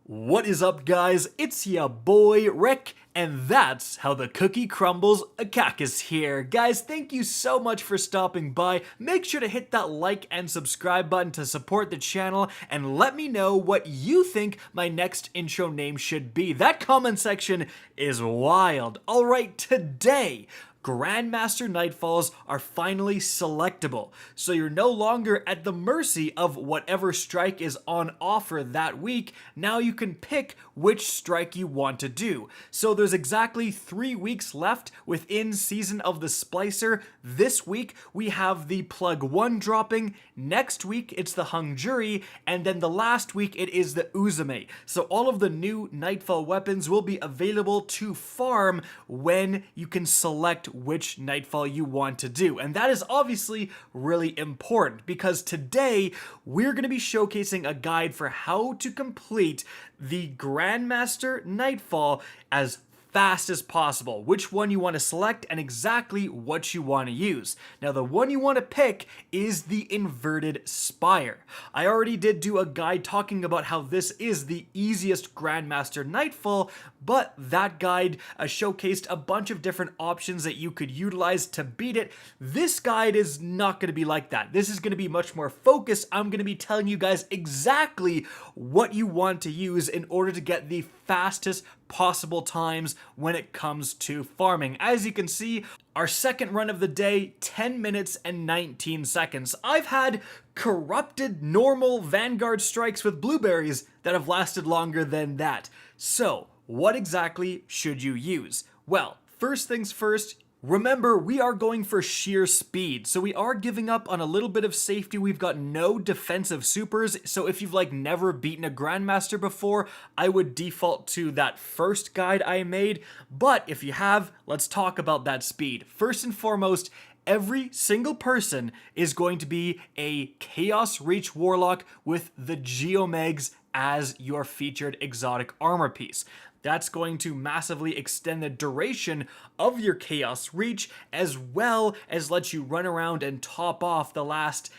What is up, guys? It's ya boy Rick, and that's how the cookie crumbles. Kackis here. Guys, thank you so much for stopping by. Make sure to hit that like and subscribe button to support the channel, and let me know what you think my next intro name should be. That comment section is wild. Alright, today, Grandmaster Nightfalls are finally selectable, so you're no longer at the mercy of whatever strike is on offer that week. Now you can pick which strike you want to do. So there's exactly 3 weeks left within Season of the Splicer. This week we have the Plug 1 dropping, next week it's the Hung Jury, and then the last week it is the Uzume. So all of the new Nightfall weapons will be available to farm when you can select which Nightfall you want to do. And that is obviously really important because today we're going to be showcasing a guide for how to complete the Grandmaster Nightfall as fast as possible, which one you want to select and exactly what you want to use. Now the one you want to pick is the Inverted Spire. I already did do a guide talking about how this is the easiest Grandmaster Nightfall, but that guide showcased a bunch of different options that you could utilize to beat it. This guide is not going to be like that. This is going to be much more focused. I'm going to be telling you guys exactly what you want to use in order to get the fastest possible times when it comes to farming. As you can see, our second run of the day, 10 minutes and 19 seconds. I've had corrupted normal Vanguard strikes with blueberries that have lasted longer than that. So, what exactly should you use? Well, first things first, remember, we are going for sheer speed, so we are giving up on a little bit of safety. We've got no defensive supers, so if you've never beaten a Grandmaster before, I would default to that first guide I made, but if you have, let's talk about that speed. First and foremost, every single person is going to be a Chaos Reach Warlock with the Geomegs as your featured exotic armor piece. That's going to massively extend the duration of your Chaos Reach, as well as let you run around and top off the last,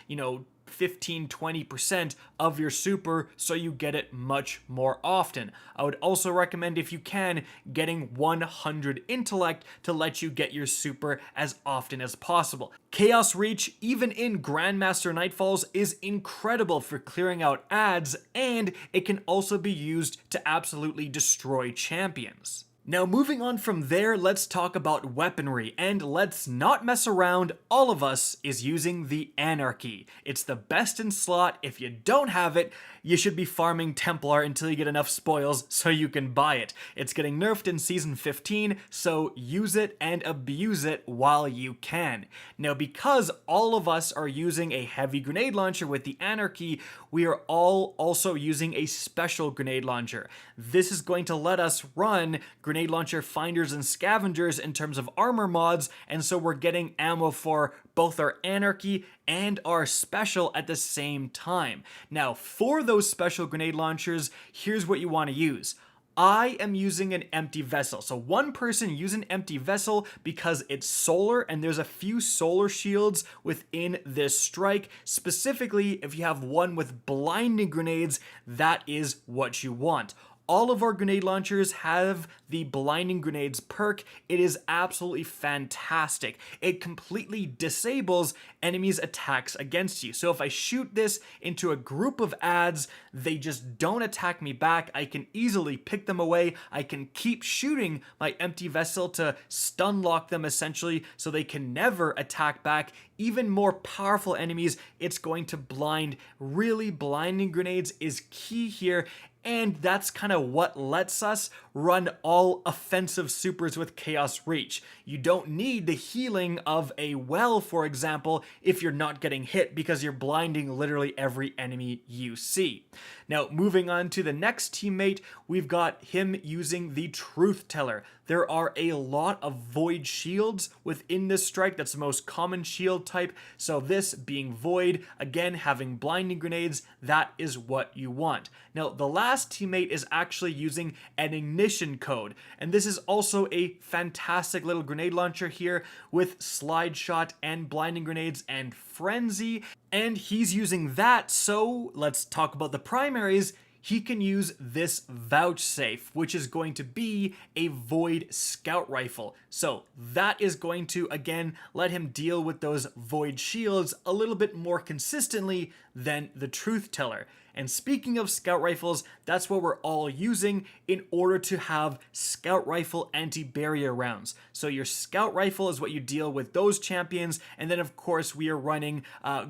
15-20% of your super, so you get it much more often. I would also recommend, if you can, getting 100 intellect to let you get your super as often as possible. Chaos Reach, even in Grandmaster Nightfalls, is incredible for clearing out ads, and it can also be used to absolutely destroy champions. Now moving on from there, let's talk about weaponry, and let's not mess around. All of us is using the Anarchy. It's the best in slot. If you don't have it, you should be farming Templar until you get enough spoils so you can buy it. It's getting nerfed in Season 15, so use it and abuse it while you can. Now because all of us are using a heavy grenade launcher with the Anarchy, we are all also using a special grenade launcher. This is going to let us run grenade launcher finders and scavengers in terms of armor mods, and so we're getting ammo for both our Anarchy and our special at the same time. Now for those special grenade launchers, here's what you want to use. I am using an empty vessel. So one person use an empty vessel because it's solar, and there's a few solar shields within this strike. Specifically, if you have one with blinding grenades, that is what you want. All of our grenade launchers have the blinding grenades perk. It is absolutely fantastic. It completely disables enemies' attacks against you. So if I shoot this into a group of ads, they just don't attack me back. I can easily pick them away. I can keep shooting my empty vessel to stun lock them essentially, so they can never attack back. Even more powerful enemies, it's going to blind. Really, blinding grenades is key here. And that's kind of what lets us run all offensive supers with Chaos Reach. You don't need the healing of a well, for example, if you're not getting hit because you're blinding literally every enemy you see. Now, moving on to the next teammate, we've got him using the Truth Teller. There are a lot of Void shields within this strike. That's the most common shield type. So this being Void, again, having blinding grenades, that is what you want. Now, the last teammate is actually using an ignition code. And this is also a fantastic little grenade launcher here with slide shot and blinding grenades and frenzy. And he's using that, so let's talk about the primaries. he can use this Vouchsafe, which is going to be a Void Scout Rifle. So that is going to, again, let him deal with those Void Shields a little bit more consistently than the Truth Teller. And speaking of Scout Rifles, that's what we're all using in order to have Scout Rifle anti-barrier rounds. So your Scout Rifle is what you deal with those champions, and then of course we are running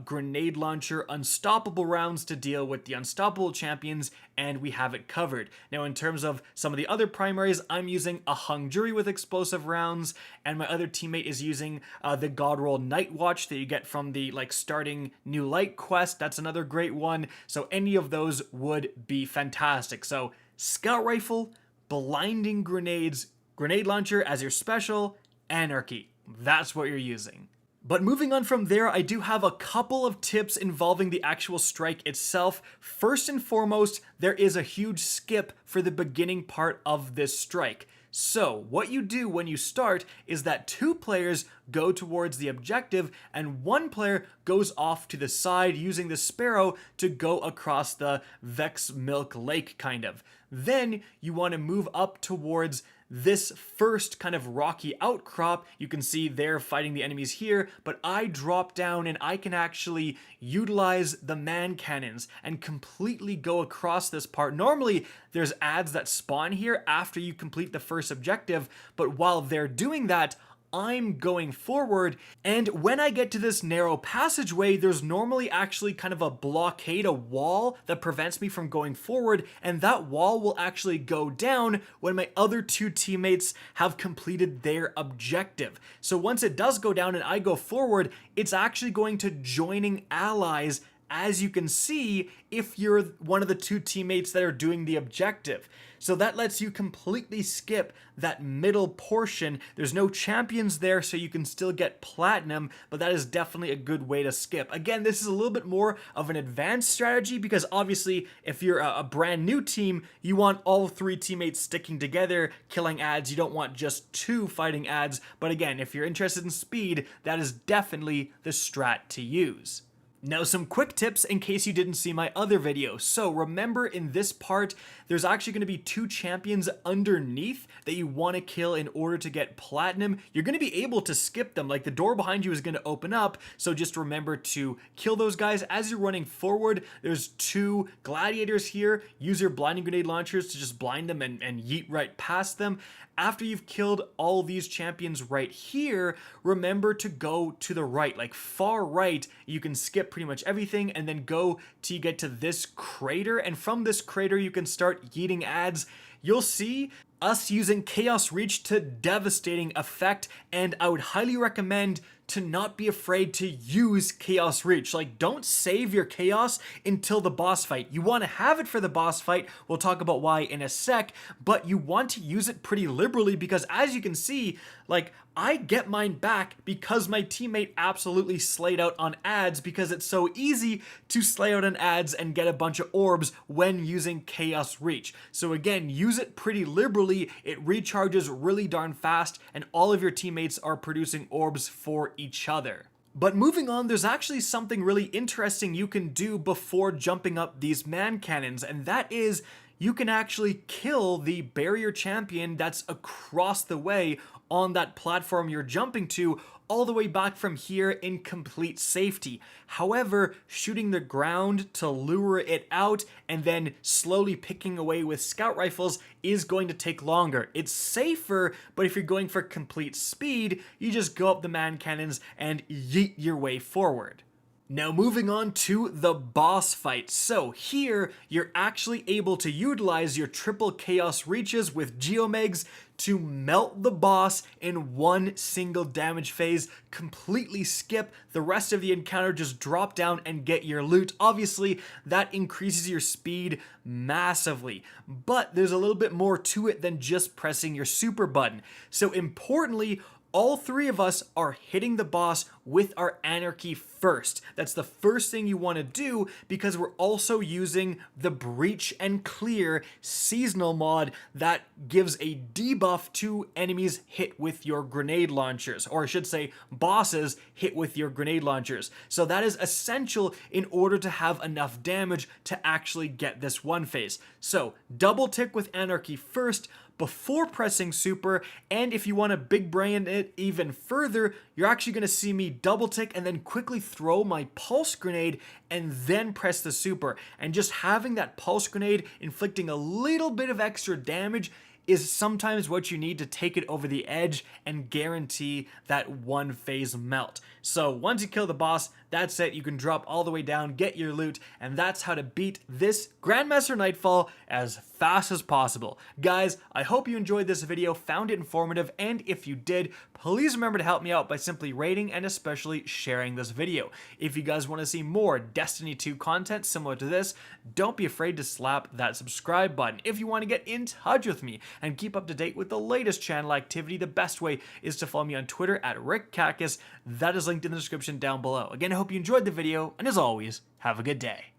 Grenade Launcher Unstoppable rounds to deal with the Unstoppable champions, and we have it covered. Now in terms of some of the other primaries, I'm using a Hung Jury with explosive rounds, and my other teammate is using the God Roll Night Watch that you get from the starting New Light quest. That's another great one. So any of those would be fantastic. So Scout Rifle, Blinding Grenades, Grenade Launcher as your special, Anarchy. That's what you're using. But moving on from there, I do have a couple of tips involving the actual strike itself. First and foremost, there is a huge skip for the beginning part of this strike. So what you do when you start is that 2 players go towards the objective and 1 player goes off to the side using the Sparrow to go across the Vex Milk Lake kind of. Then you want to move up towards this first kind of rocky outcrop. You can see they're fighting the enemies here, but I drop down and I can actually utilize the man cannons and completely go across this part. Normally there's adds that spawn here after you complete the first objective, but while they're doing that, I'm going forward, and when I get to this narrow passageway, there's normally actually kind of a blockade, a wall that prevents me from going forward, and that wall will actually go down when my other 2 teammates have completed their objective. So once it does go down and I go forward, it's actually going to joining allies, as you can see, if you're one of the 2 teammates that are doing the objective. So that lets you completely skip that middle portion. There's no champions there, so you can still get platinum, but that is definitely a good way to skip. Again, this is a little bit more of an advanced strategy because obviously if you're a brand new team, you want all 3 teammates sticking together, killing adds. You don't want just 2 fighting adds. But again, if you're interested in speed, that is definitely the strat to use. Now some quick tips in case you didn't see my other video. So remember in this part, there's actually going to be 2 champions underneath that you want to kill in order to get platinum. You're going to be able to skip them, like the door behind you is going to open up, so just remember to kill those guys. As you're running forward, there's 2 gladiators here. Use your blinding grenade launchers to just blind them and yeet right past them. After you've killed all these champions right here, remember to go to the right, like far right. You can skip pretty much everything and then go till you get to this crater, and from this crater you can start yeeting adds. You'll see us using Chaos Reach to devastating effect, and I would highly recommend to not be afraid to use Chaos Reach. Like, don't save your Chaos until the boss fight. You want to have it for the boss fight. We'll talk about why in a sec, but you want to use it pretty liberally because as you can see, like, I get mine back because my teammate absolutely slayed out on adds because it's so easy to slay out on adds and get a bunch of orbs when using Chaos Reach. So again, use it pretty liberally. It recharges really darn fast and all of your teammates are producing orbs for each other. But moving on, there's actually something really interesting you can do before jumping up these man cannons, and that is you can actually kill the barrier champion that's across the way on that platform you're jumping to, all the way back from here in complete safety. However, shooting the ground to lure it out and then slowly picking away with scout rifles is going to take longer. It's safer, but if you're going for complete speed, you just go up the man cannons and yeet your way forward. Now moving on to the boss fight. So here, you're actually able to utilize your triple chaos reaches with Geomegs to melt the boss in one single damage phase, completely skip the rest of the encounter, just drop down and get your loot. Obviously, that increases your speed massively, but there's a little bit more to it than just pressing your super button. So importantly, all three of us are hitting the boss with our Anarchy first. That's the first thing you want to do because we're also using the Breach and Clear seasonal mod that gives a debuff to enemies hit with your grenade launchers, or I should say bosses hit with your grenade launchers. So that is essential in order to have enough damage to actually get this one phase. So double tick with Anarchy first before pressing super, and if you want to big brain it even further, you're actually going to see me double tick and then quickly throw my pulse grenade and then press the super. And just having that pulse grenade inflicting a little bit of extra damage is sometimes what you need to take it over the edge and guarantee that one phase melt. So once you kill the boss, that's it. You can drop all the way down, get your loot, and that's how to beat this Grandmaster Nightfall as fast as possible. Guys, I hope you enjoyed this video, found it informative, and if you did, please remember to help me out by simply rating and especially sharing this video. If you guys want to see more Destiny 2 content similar to this, don't be afraid to slap that subscribe button. If you want to get in touch with me and keep up to date with the latest channel activity, the best way is to follow me on Twitter at RickKackis. That is linked in the description down below. Again, I hope you enjoyed the video, and as always, have a good day.